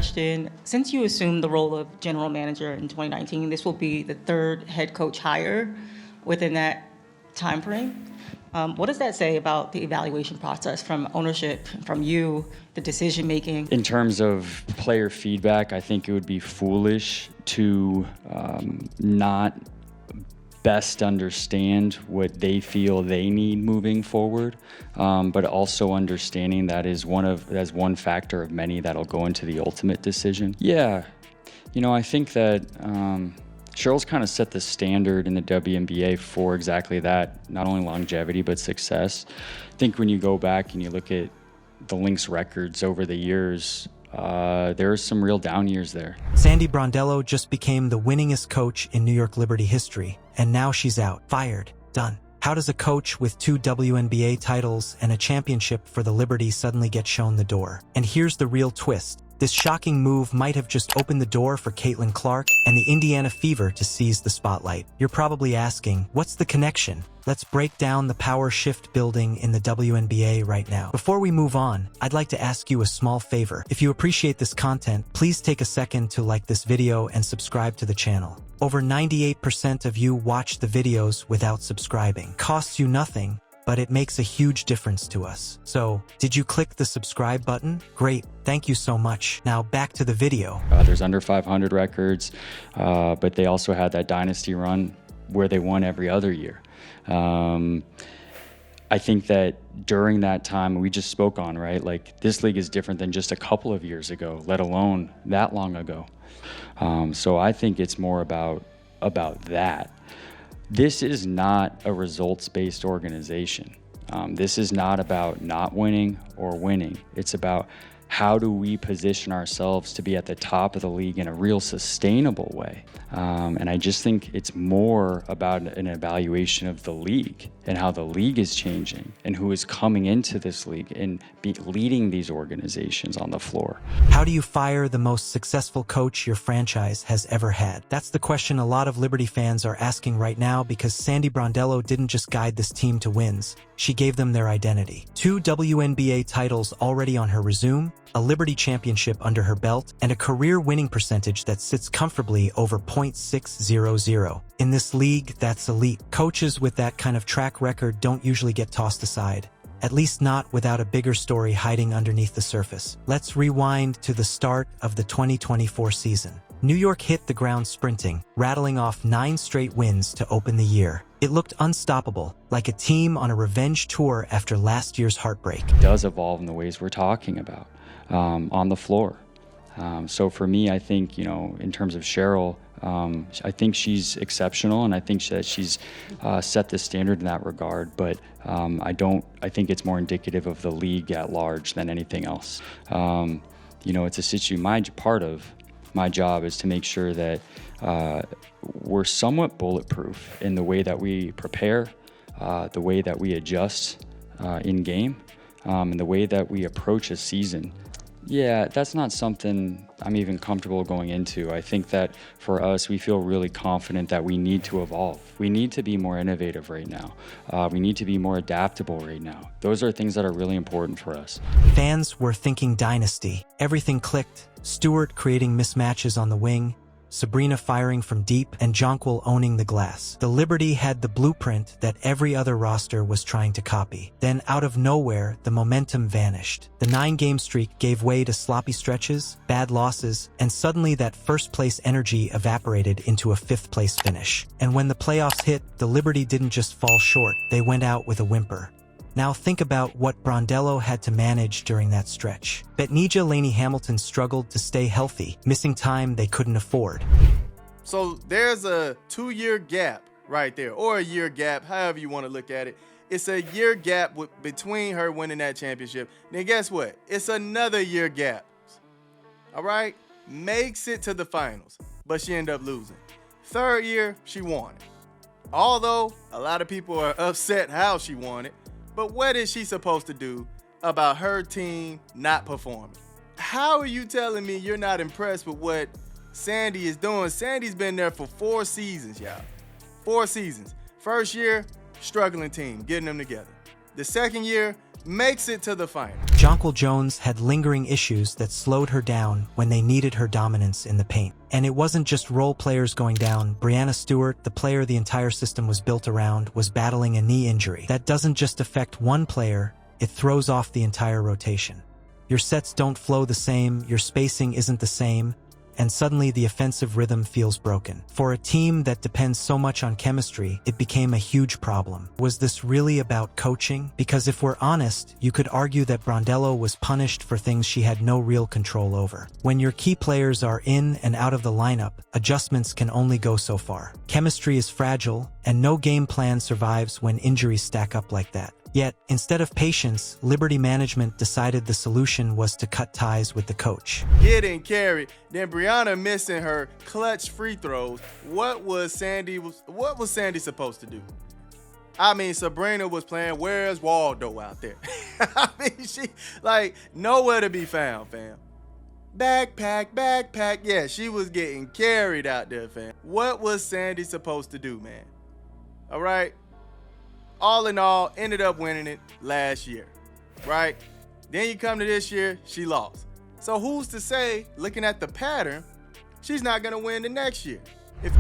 question. Since you assumed the role of general manager in 2019, this will be the third head coach hire within that time frame. What does that say about the evaluation process from ownership, from you, the decision making? In terms of player feedback, I think it would be foolish to not best understand what they feel they need moving forward, but also understanding that is one factor of many that'll go into the ultimate decision. Yeah, I think that Cheryl's kind of set the standard in the WNBA for exactly that, not only longevity, but success. I think when you go back and you look at the Lynx records over the years, there are some real down years there. Sandy Brondello just became the winningest coach in New York Liberty history, and now she's out, fired, done. How does a coach with 2 WNBA titles and a championship for the Liberty suddenly get shown the door? And here's the real twist. This shocking move might have just opened the door for Caitlin Clark and the Indiana Fever to seize the spotlight. You're probably asking, what's the connection? Let's break down the power shift building in the WNBA right now. Before we move on, I'd like to ask you a small favor. If you appreciate this content, please take a second to like this video and subscribe to the channel. Over 98% of you watch the videos without subscribing. Costs you nothing, but it makes a huge difference to us. So, did you click the subscribe button? Great, thank you so much. Now back to the video. There's under 500 records, but they also had that dynasty run where they won every other year. I think that during that time we just spoke on, right? Like, this league is different than just a couple of years ago, let alone that long ago. So I think it's more about that. This is not a results-based organization. This is not about not winning or winning. It's about how do we position ourselves to be at the top of the league in a real sustainable way. And I just think it's more about an evaluation of the league and how the league is changing and who is coming into this league and leading these organizations on the floor. How do you fire the most successful coach your franchise has ever had? That's the question a lot of Liberty fans are asking right now, because Sandy Brondello didn't just guide this team to wins. She gave them their identity. 2 WNBA titles already on her resume, a Liberty championship under her belt, and a career winning percentage that sits comfortably over .600. In this league, that's elite. Coaches with that kind of track record don't usually get tossed aside, at least not without a bigger story hiding underneath the surface. Let's rewind to the start of the 2024 season. New York hit the ground sprinting, rattling off 9 straight wins to open the year. It looked unstoppable, like a team on a revenge tour after last year's heartbreak. It does evolve in the ways we're talking about on the floor. So for me, I think, in terms of Cheryl, I think she's exceptional, and I think that she's set the standard in that regard. But I think it's more indicative of the league at large than anything else. It's a situation part of my job is to make sure that we're somewhat bulletproof in the way that we prepare, the way that we adjust in game, and the way that we approach a season. Yeah, that's not something I'm even comfortable going into. I think that for us, we feel really confident that we need to evolve. We need to be more innovative right now. We need to be more adaptable right now. Those are things that are really important for us. Fans were thinking dynasty. Everything clicked. Stewart creating mismatches on the wing, Sabrina firing from deep, and Jonquil owning the glass. The Liberty had the blueprint that every other roster was trying to copy. Then, out of nowhere, the momentum vanished. The 9-game streak gave way to sloppy stretches, bad losses, and suddenly that first-place energy evaporated into a 5th-place finish. And when the playoffs hit, the Liberty didn't just fall short, they went out with a whimper. Now think about what Brondello had to manage during that stretch. Betnijah Laney Hamilton struggled to stay healthy, missing time they couldn't afford. So there's a 2-year gap right there, or a year gap, however you want to look at it. It's a year gap between her winning that championship. Then guess what? It's another year gap. All right? Makes it to the finals, but she ended up losing. 3rd year, she won it. Although a lot of people are upset how she won it, but what is she supposed to do about her team not performing? How are you telling me you're not impressed with what Sandy is doing? Sandy's been there for 4 seasons, y'all. 4 seasons. First year, struggling team, getting them together. The second year, makes it to the final. Jonquil Jones had lingering issues that slowed her down when they needed her dominance in the paint. And it wasn't just role players going down. Brianna Stewart, the player the entire system was built around, was battling a knee injury. That doesn't just affect one player, it throws off the entire rotation. Your sets don't flow the same, your spacing isn't the same, and suddenly the offensive rhythm feels broken. For a team that depends so much on chemistry, it became a huge problem. Was this really about coaching? Because if we're honest, you could argue that Brondello was punished for things she had no real control over. When your key players are in and out of the lineup, adjustments can only go so far. Chemistry is fragile, and no game plan survives when injuries stack up like that. Yet, instead of patience, Liberty management decided the solution was to cut ties with the coach. Getting carried, then Brianna missing her clutch free throws. What was Sandy supposed to do? I mean, Sabrina was playing Where's Waldo out there. I mean, she, like, nowhere to be found, fam. Backpack. Yeah, she was getting carried out there, fam. What was Sandy supposed to do, man? All right. All in all, ended up winning it last year, right? Then you come to this year, she lost. So who's to say, looking at the pattern, she's not going to win the next year?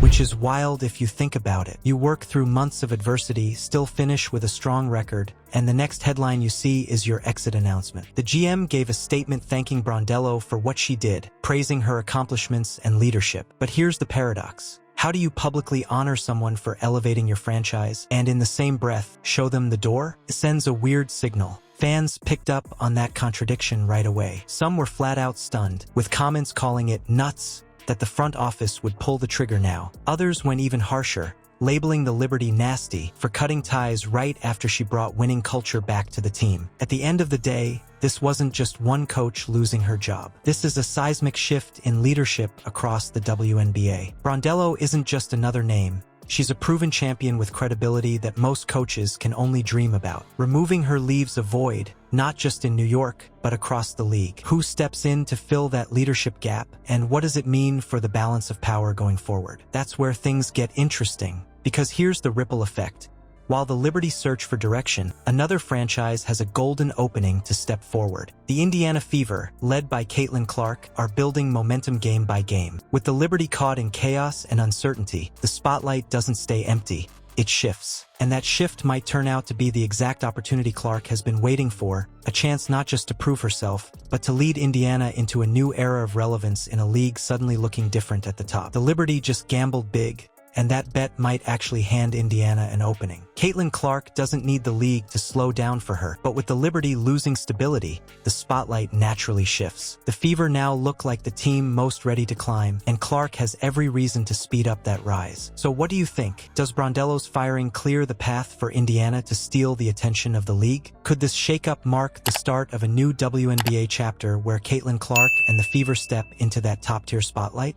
Which is wild if you think about it. You work through months of adversity, still finish with a strong record, and the next headline you see is your exit announcement. The GM gave a statement thanking Brondello for what she did, praising her accomplishments and leadership. But here's the paradox. How do you publicly honor someone for elevating your franchise and in the same breath show them the door? It sends a weird signal. Fans picked up on that contradiction right away. Some were flat out stunned, with comments calling it nuts that the front office would pull the trigger now. Others went even harsher, labeling the Liberty nasty for cutting ties right after she brought winning culture back to the team. At the end of the day, this wasn't just one coach losing her job. This is a seismic shift in leadership across the WNBA. Brondello isn't just another name. She's a proven champion with credibility that most coaches can only dream about. Removing her leaves a void, not just in New York, but across the league. Who steps in to fill that leadership gap, and what does it mean for the balance of power going forward? That's where things get interesting, because here's the ripple effect. While the Liberty search for direction, another franchise has a golden opening to step forward. The Indiana Fever, led by Caitlin Clark, are building momentum game by game. With the Liberty caught in chaos and uncertainty, the spotlight doesn't stay empty. It shifts. And that shift might turn out to be the exact opportunity Clark has been waiting for, a chance not just to prove herself, but to lead Indiana into a new era of relevance in a league suddenly looking different at the top. The Liberty just gambled big, and that bet might actually hand Indiana an opening. Caitlin Clark doesn't need the league to slow down for her, but with the Liberty losing stability, the spotlight naturally shifts. The Fever now look like the team most ready to climb, and Clark has every reason to speed up that rise. So what do you think? Does Brondello's firing clear the path for Indiana to steal the attention of the league? Could this shakeup mark the start of a new WNBA chapter where Caitlin Clark and the Fever step into that top-tier spotlight?